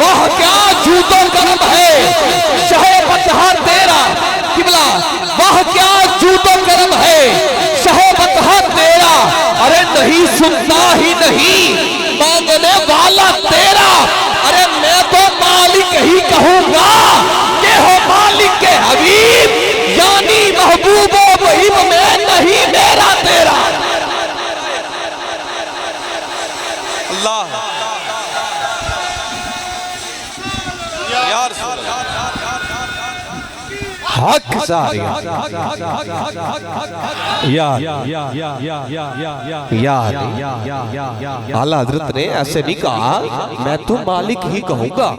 वाह क्या जूतों करम है शहे बतहा तेरा किबला, वाह क्या जूतों करम है शहे बतहा तेरा। अरे नहीं सुनता ही नहीं मांगने वाला तेरा। अरे मैं तो मालिक ही कहूंगा कि हो मालिक के हबीब, यानी महबूबो मुहिब में नहीं मेरा तेरा। अल्लाह यार हक आला हजरत ने ऐसे नहीं कहा, मैं तो मालिक ही कहूंगा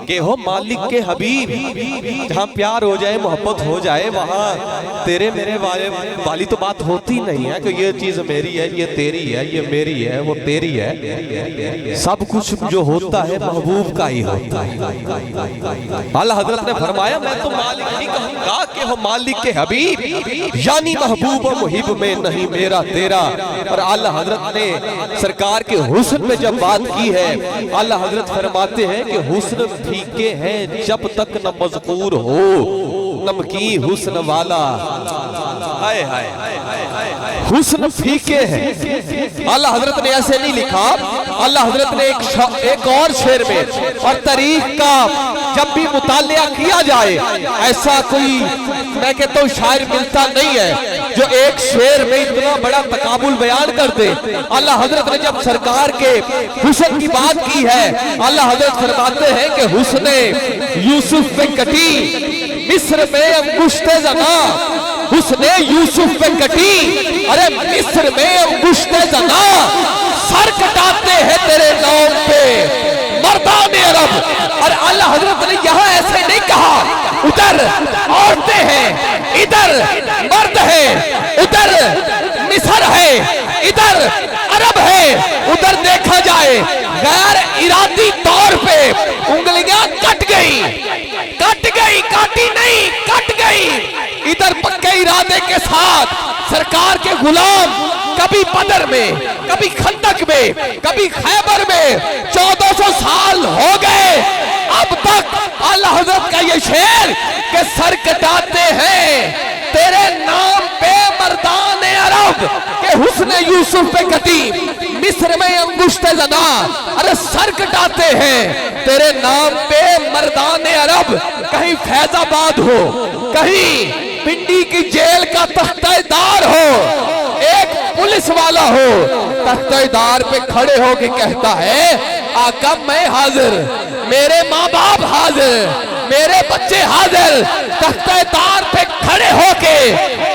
कि हो मालिक के हबीब। जहां प्यार हो जाए मोहब्बत हो जाए वहां तेरे मेरे वाली तो बात होती नहीं है कि ये चीज मेरी है, ये तेरी है, ये मेरी है, वो तेरी है। सब कुछ जो होता है महबूब का ही होता है। आला हजरत ने फरमाया मैं तो मालिक ही कहूंगा कि हो मालिक के हबीब, यानी महबूब और मुहिब में नहीं मेरा तेरा। और आला हजरत ने सरकार के हुस्न में जब बात की है, आला हजरत फरमाते हैं कि हुस्न फीके हैं जब तक न मज़कूर हो नमकी हुस्न वाला। हाय हाय हुस्न फीके हैं। आला हजरत ने ऐसे नहीं लिखा, आला हजरत ने एक और शेर में, और तारीख का जब भी मुतालिया किया जाए ऐसा कोई मैं कहता हूँ शायर मिलता नहीं है जो एक शेर में इतना बड़ा तकाबुल बयान कर दे। आला हजरत ने जब सरकार के हुस्न की बात की है, आला हजरत फरमाते हैं कि हुस्ने यूसुफ पे कटी मिस्र में अंगुश्ते जना। हुस्ने यूसुफ पे कटी अरे मिस्र में अंगुश्ते जना। सर कटाते हैं तेरे नाम पे मर्दाने अरब। और अल्लाह हजरत ने यहाँ ऐसे नहीं कहा उधर औरतें हैं इधर मर्द है, उधर मिस्र है इधर अरब है। उधर देखा जाए गैर इरादी तौर पे उंगलियां कट गई, काटी नहीं कट गई। इधर पक्के इरादे के साथ सरकार के गुलाम कभी बदर में, कभी खंदक में, कभी खैबर में 1400 साल हो गए। अब तक आला हजरत का ये शेर के सर कटाते हैं तेरे नाम पे मर्दाने अरब के हुस्ने यूसुफ पे कटी मिस्र में अंगुश्ते जना। अरे सर कटाते हैं तेरे नाम पे मर्दाने अरब। कहीं फैजाबाद हो, कहीं पिंडी की जेल का तख्तेदार हो, एक पुलिस वाला हो, तख्तेदार पे खड़े हो के कहता है आका मैं हाजिर, मेरे माँ बाप हाजिर, मेरे बच्चे हाजिर। तख्तेदार पे खड़े होके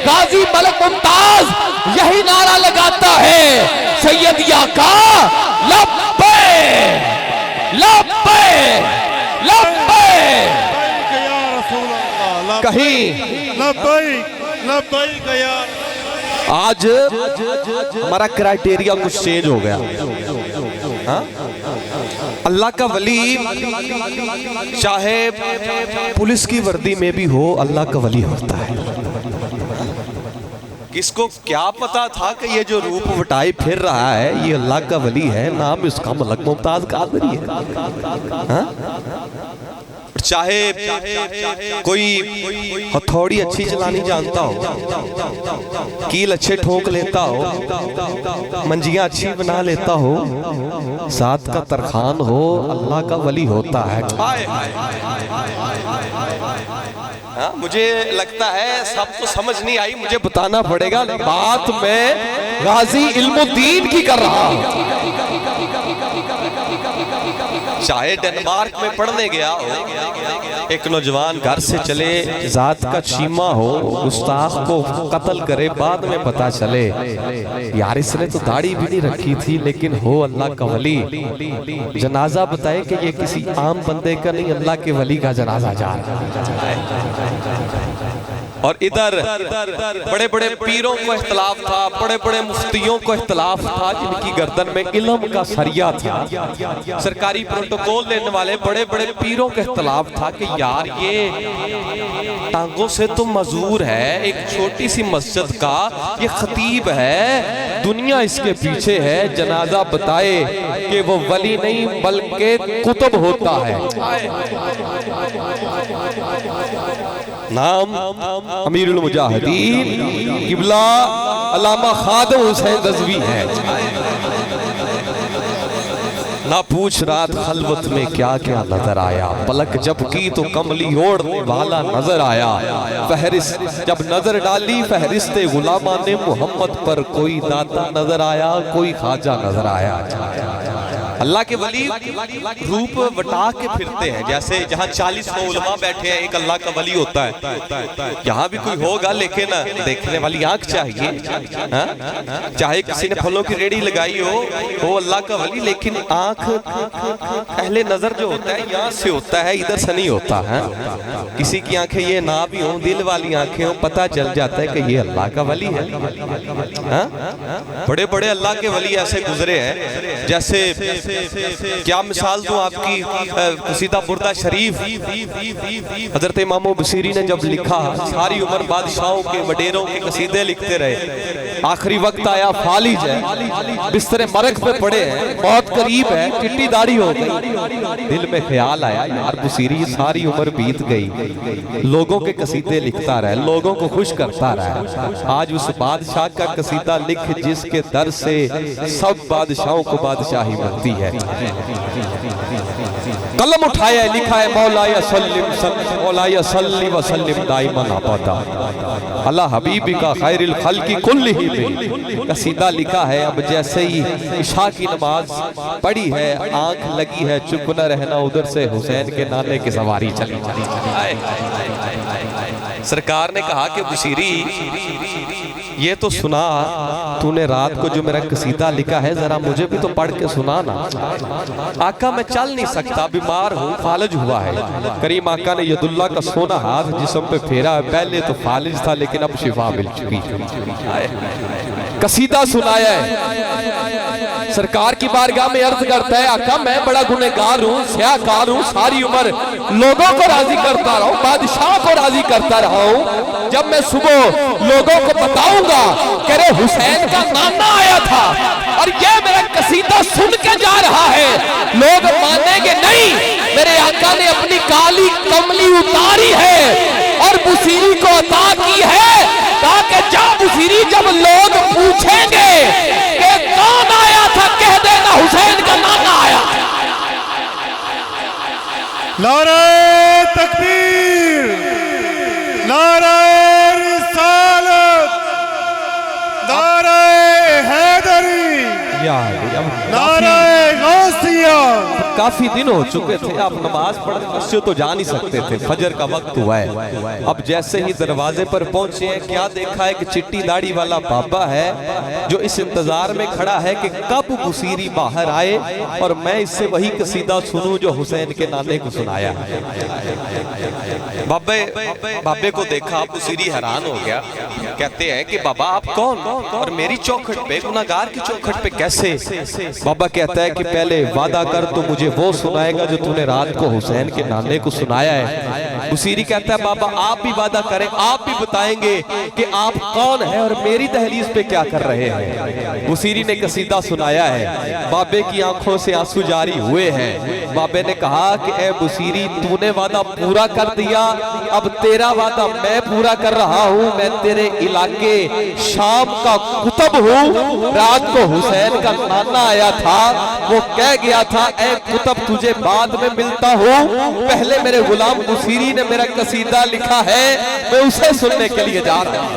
गाजी मलिक मुमताज यही नारा लगाता है सैयद आका लब्बे लब्बे लब्बे। कहीं आज हमारा क्राइटेरिया कुछ चेंज हो गया। हाँ? अल्लाह का वली चाहे पुलिस की वर्दी में भी हो अल्लाह का वली होता है। किसको क्या पता था कि ये जो रूप वटाई फिर रहा है ये अल्लाह का वली है, नाम इसका मलक मुमताज कादरी है। हाँ? चाहे कोई हथौड़ी अच्छी चलानी जानता हो, कील अच्छे ठोक लेता हो, मंजियां अच्छी बना लेता हो, साथ का तरखान हो, अल्लाह का वली होता है। हाँ, मुझे लगता है सब तो समझ नहीं आई, मुझे बताना पड़ेगा। बात मैं गाजी इल्मुद्दीन की कर रहा हूँ। चाहे डेनमार्क में पढ़ने गया हो, एक नौजवान घर से चले, जात का चीमा हो, गुस्ताख को कत्ल करे, बाद में पता चले यार इसने तो दाढ़ी भी नहीं रखी थी लेकिन हो अल्लाह का वली। जनाजा बताए कि ये किसी आम बंदे का नहीं, अल्लाह के वली का जनाजा जा रहा है। और इधर बड़े बड़े पीरों को इख्तलाफ था, बड़े बड़े मुफ्तियों को इख्तलाफ था जिनकी गर्दन में इल्म का सरिया था। सरकारी प्रोटोकॉल लेने वाले बड़े बड़े पीरों का इख्तलाफ था कि यार ये टांगों से तो मजूर है, एक छोटी सी मस्जिद का ये खतीब है, दुनिया इसके पीछे है, जनाजा बताए कि वो वली नहीं बल्कि कुतुब होता है। नाम अमीरुल मुजाहिदीन किबला अल्लामा खादिम हुसैन रज़वी है। ना पूछ रात खलवत में क्या क्या नजर आया, पलक जब की तो कमली ओढ़ने वाला नजर आया। फहरिस्त जब नजर डाली फहरिस्ते गुलामा ने मोहम्मद पर, कोई दाता नजर आया कोई ख्वाजा नजर आया। अल्लाह के वली रूप वटा के फिरते हैं, जैसे जहाँ 40 उलमा बैठे हैं एक अल्लाह का वली होता है। यहाँ भी कोई होगा लेकिन देखने वाली आंख चाहिए। चाहे किसी ने फलों की रेडी लगाई हो अल्लाह का वली, लेकिन आंख पहले नजर जो होता है यहाँ से होता है, इधर से नहीं होता है। किसी की आंखें ये ना भी हो, दिल वाली आंखें हो, पता चल जाता है कि ये अल्लाह का वली है। बड़े बड़े अल्लाह के वली ऐसे गुजरे हैं, जैसे क्या मिसाल दूं आपकी, कसीदा बुर्दा शरीफ हजरत इमाम बसीरी ने जब लिखा, सारी उम्र बादशाहों के वडेरों के कसीदे लिखते रहे, आखिरी वक्त आया फालिज है, बिस्तरे मरग पे पड़े हैं, बहुत करीब है, चिट्टी दाढ़ी हो गई। दिल में ख्याल आया यार बसीरी सारी उम्र बीत गई, लोगों के कसीदे लिखता रहे, लोगों को खुश करता रहे, आज उस बादशाह का कसीदा लिख जिसके दर से सब बादशाहों को बादशाही मिलती है। कलम उठाया लिखा है मौलाया सल्ली व सल्लिम दाइमन अबदा अला हबीबी का खैरिल खल्की कुल्लिही में कसीदा लिखा है। अब जैसे ही इशा की नमाज पढ़ी है, आंख लगी है, चुप न रहना, उधर से हुसैन के नाने की सवारी चली। सरकार ने कहा कि बशीरी ये तो सुना तूने रात को जो मेरा कसीदा लिखा है, जरा मुझे भी तो पढ़ के सुना ना। आका मैं चल नहीं सकता, बीमार हूँ, फालिज हुआ है। करीम आका ने यदुल्ला का सोना हाथ जिस्म पे फेरा है, पहले तो फालिज था लेकिन अब शिफा मिल चुकी। कसीदा सुनाया है, सरकार की बारगाह में अर्ज करता है आका मैं बड़ा गुनहगार हूँ, स्याहकार हूँ, सारी उम्र लोगों को राजी करता रहा हूँ, बादशाह को राजी करता रहा हूँ। जब मैं सुबह लोगों को बताऊंगा कि अरे हुसैन का नाना आया था और ये मेरा कसीदा सुन के जा रहा है, लोग मानेंगे नहीं। मेरे आका ने अपनी काली कमली उतारी है और बुसीरी को अता की है, ताकि जब बुसीरी जब लोग पूछेंगे कि कौन आया था, कह देना हुसैन का नाना आया। नारे तकबीर, नारे रिसालत, नारे हैदरी, नारे गौसिया। काफी दिन हो चुके थे, आप नमाज पढ़ने मस्जिद तो जा नहीं सकते थे, फजर का वक्त हुआ है। अब जैसे ही दरवाजे पर पहुंचे हैं, क्या देखा है कि चिट्टी दाढ़ी वाला बाबा है जो इस इंतजार में खड़ा है कि कब बुसीरी बाहर आए और मैं इससे वही कसीदा सुनूं जो हुसैन के नाने को सुनाया। बाबे को देखा बुसीरी हैरान हो गया, कहते हैं कि बाबा आप कौन और मेरी चौखट पे, गुनाहगार की चौखट पे कैसे? बाबा कहता है कि पहले वादा कर तो मुझे वो सुनाएगा जो तूने रात को हुसैन के नाने को सुनाया है। बुसीरी कहता है बाबा आप भी वादा करें, आप भी बताएंगे कि आप कौन है और मेरी दहलीज पे क्या कर रहे हैं। बुसीरी ने कसीदा सुनाया है, बाबे की आंखों से आंसू जारी हुए हैं। बाबे ने कहा कि ए बुसीरी तूने वादा पूरा कर दिया, अब तेरा वादा मैं पूरा कर रहा हूँ। मैं तेरे इलाके शाम का कुतुब हूँ, रात को हुसैन का नाना आया था, वो कह गया था ए कुतुब तुझे बाद में मिलता हूँ, पहले मेरे गुलाम बुसीरी ने मेरा कसीदा लिखा है, मैं उसे सुनने के लिए जा रहा हूँ।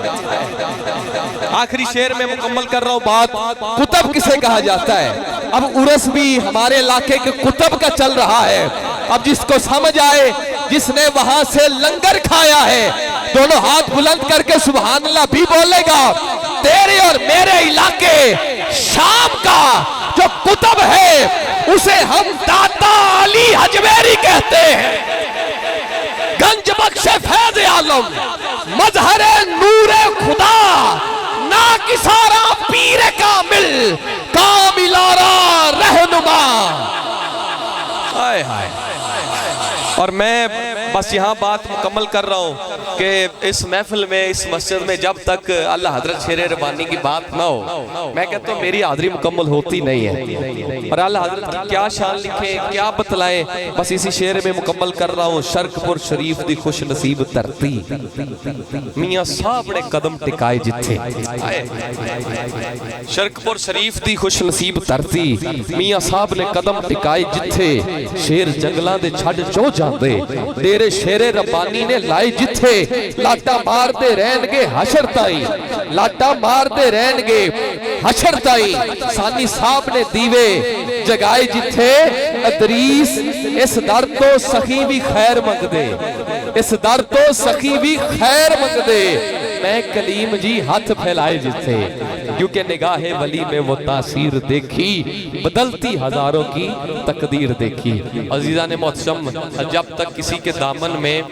आखिरी शेर में मुकम्मल कर रहा हूँ बात। कुतुब किसे कहा जाता है? अब उर्स भी हमारे इलाके के कुतुब का चल रहा है। अब जिसको समझ आए, जिसने वहां से लंगर खाया है, दोनों हाथ बुलंद करके सुभान अल्लाह भी बोलेगा। तेरे और मेरे इलाके शाम का जो कुतुब है उसे हम दाता अली हजवेरी कहते हैं। गंज बख्शे फैज़ आलम, मजहरे नूरे खुदा, ना किसारा पीर कामिल, कामिलारा रहनुमा। हाय हाय। और मैं बस यहाँ बात मुकम्मल कर रहा हूँ कि इस महफिल में, इस मस्जिद में जब तक अल्लाह हजरत शेर रबानी की बात ना हो, मैं कहता हूँ मेरी हाज़िरी मुकम्मल होती नहीं है। और अल्लाह हजरत की क्या शान लिखे, क्या बतलाए, बस इसी शेर में मुकम्मल कर रहा हूँ। शर्कपुर शरीफ दी खुश नसीब धरती, मियाँ साहब ने कदम टिकाए जिथे। शर्कपुर शरीफ दी खुश नसीब धरती, मियाँ साहब ने कदम टिकाए जिथे। शेर जंगलों दे छड़ चो जाते, डेरे शेरे रब्बानी ने लाए जिथे। लाटा मारते रहनगे हशर ताई, लाटा मारते रहनगे हशर ताई। सानी साहब ने दीवे जगाए जिथे। अदरीस इस दर तो सखी भी खैर मंगदे, इस दर तो सखी भी खैर मंगदे। मैं कलीम जी हाथ फैलाए जिथे, क्योंकि निगाहे वली में वो तासीर देखी, बदलती हजारों की तकदीर देखी। अजीजा ने मोहतरम, जब तक किसी के दामन में,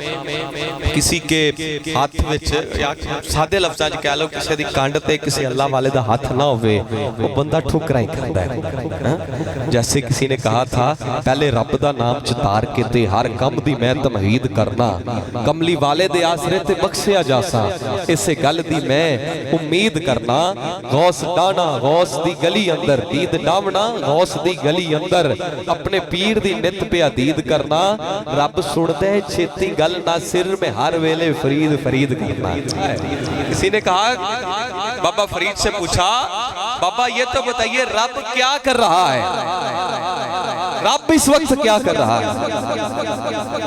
किसी के हाथ विच, या सादे लफ्ज़ां च कह लो किसी दी कंड ते किसी अल्लाह वाले दा हाथ ना होवे, वो बंदा ठुकरा ही करता है। जैसे किसी ने कहा था, पहले रब दा नाम चितार के ते हर कम दी मैं तमहीद करना, कमली वाले दे आसरे ते बख्शिया जासा। इसे गल दी मैं उम्मीद करना, गौस डाना गौस दी गली अंदर, दीद डावना गौस दी गली अंदर। अपने पीर दी नित पे अदीद करना, रब सुनदे छेती गल ना, सिर में हर वेले फरीद फरीद करना। किसी ने कहा, बाबा फरीद से पूछा, बाबा ये तो बताइए रब क्या कर रहा है, रब इस वक्त क्या कर रहा है?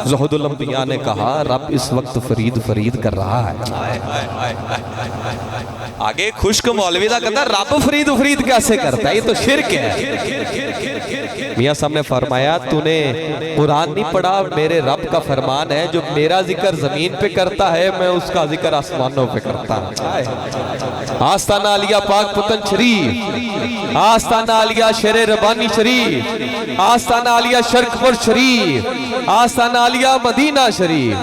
ज़ुहदुल अंबिया ने कहा, रब इस वक्त फरीद फरीद कर रहा है। आगे खुश्क मौलवी दा कहता, रब फरीद फरीद कैसे करता है, ये तो शिर्क है। मियां साहब ने फरमाया, तूने कुरान नहीं पढ़ा, मेरे रब का फरमान है, जो मेरा जिक्र जमीन पे करता है, मैं उसका जिक्र आसमानों पे करता हूं। आस्ताना आलिया पाक पुतन शरीफ, आस्ताना आलिया शेरे रबानी शरीफ, आस्ताना आलिया शर्कपुर शरीफ, आस्ताना आलिया मदीना शरीफ।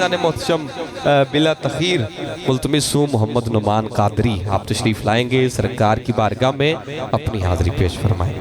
ने मोहतरम बिला तखीर मुल्तमिसू मोहम्मद नुमान कादरी आप तशरीफ लाएंगे, सरकार की बारगाह में अपनी हाजिरी पेश फरमाएं।